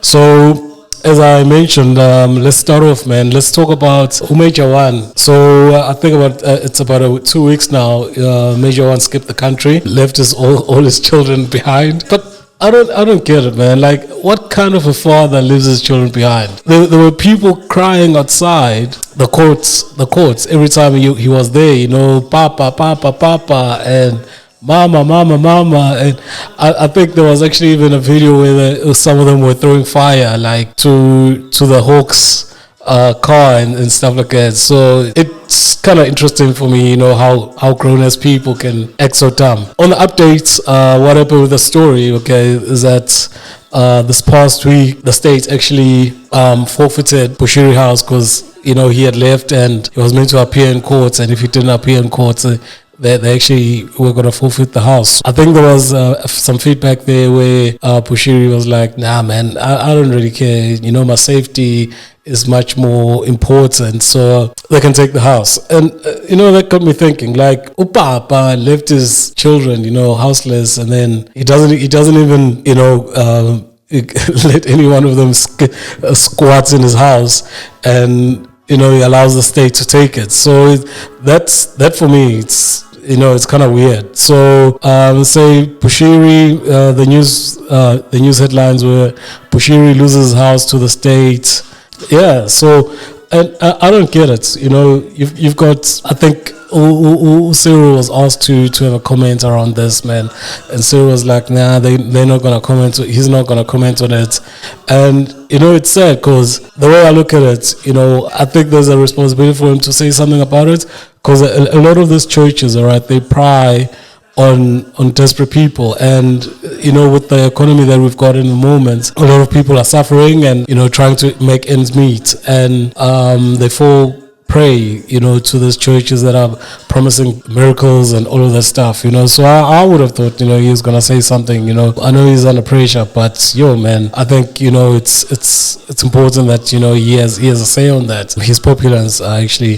So, as I mentioned, let's start off, man. Let's talk about who Major One. So, I think about it's about 2 weeks now. Major One skipped the country, left his all his children behind. But I don't get it, man. Like, what kind of a father leaves his children behind? There were people crying outside the courts every time he was there. Papa, Papa, Papa, and Mama, Mama, Mama. And I think there was actually even a video where some of them were throwing fire, like to the Hawks car and stuff like that. So it's kind of interesting for me, how grown as people can act so dumb. On the updates, what happened with the story, okay, is that this past week the state actually forfeited Bushiri House because he had left and he was meant to appear in courts, and if he didn't appear in courts, they actually were going to forfeit the house. I think there was some feedback there where Bushiri was like, nah, man, I don't really care. My safety is much more important, so they can take the house. And, that got me thinking, like, Upapa left his children, houseless, and then he doesn't even, let any one of them squat in his house, and, he allows the state to take it. So that for me, it's kind of weird. So say Bushiri, the news headlines were Bushiri loses house to the state. Yeah, so and I don't get it. You've got, I think Cyril was asked to have a comment around this, man, and Cyril was like, nah, they're not gonna comment. He's not gonna comment on it, and it's sad because the way I look at it, I think there's a responsibility for him to say something about it, because a lot of these churches, all right, they pry on desperate people, and with the economy that we've got in the moment, a lot of people are suffering and trying to make ends meet, and they fall prey to these churches that are promising miracles and all of that stuff. So I would have thought he was gonna say something. I know he's under pressure, but man, I think it's important that he has a say on that. His populace are actually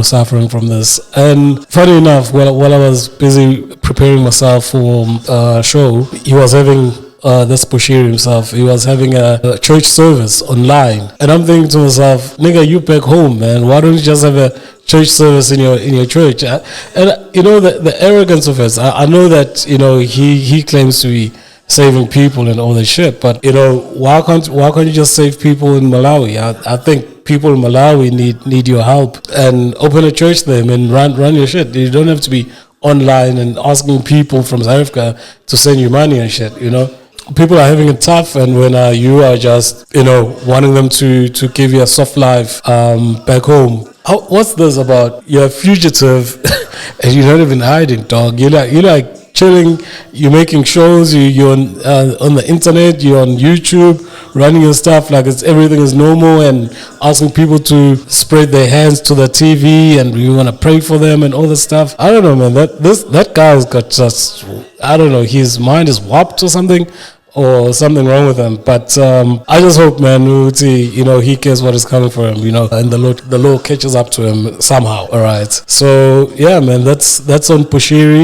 suffering from this. And funny enough, while I was busy preparing myself for a show, he was having this Bushiri himself, he was having a church service online, and I'm thinking to myself, nigga, you back home, man, why don't you just have a church service in your church? And the arrogance of it, I know that he claims to be saving people and all that shit, but why can't you just save people in Malawi? I think people in Malawi need your help, and open a church there and run your shit. You don't have to be online and asking people from South Africa to send you money and shit. People are having it tough, and when you are just wanting them to give you a soft life back home. What's this about? You're a fugitive and you're not even hiding, dog. You're like chilling, you're making shows, you're on the internet, you're on YouTube running your stuff like everything is normal, and asking people to spread their hands to the TV and you want to pray for them and all this stuff. I don't know, man. That guy's got just, I don't know, his mind is warped or something wrong with him. But I just hope, man, he cares what is coming for him, and the Lord catches up to him somehow. All right. So yeah, man, that's on Bushiri.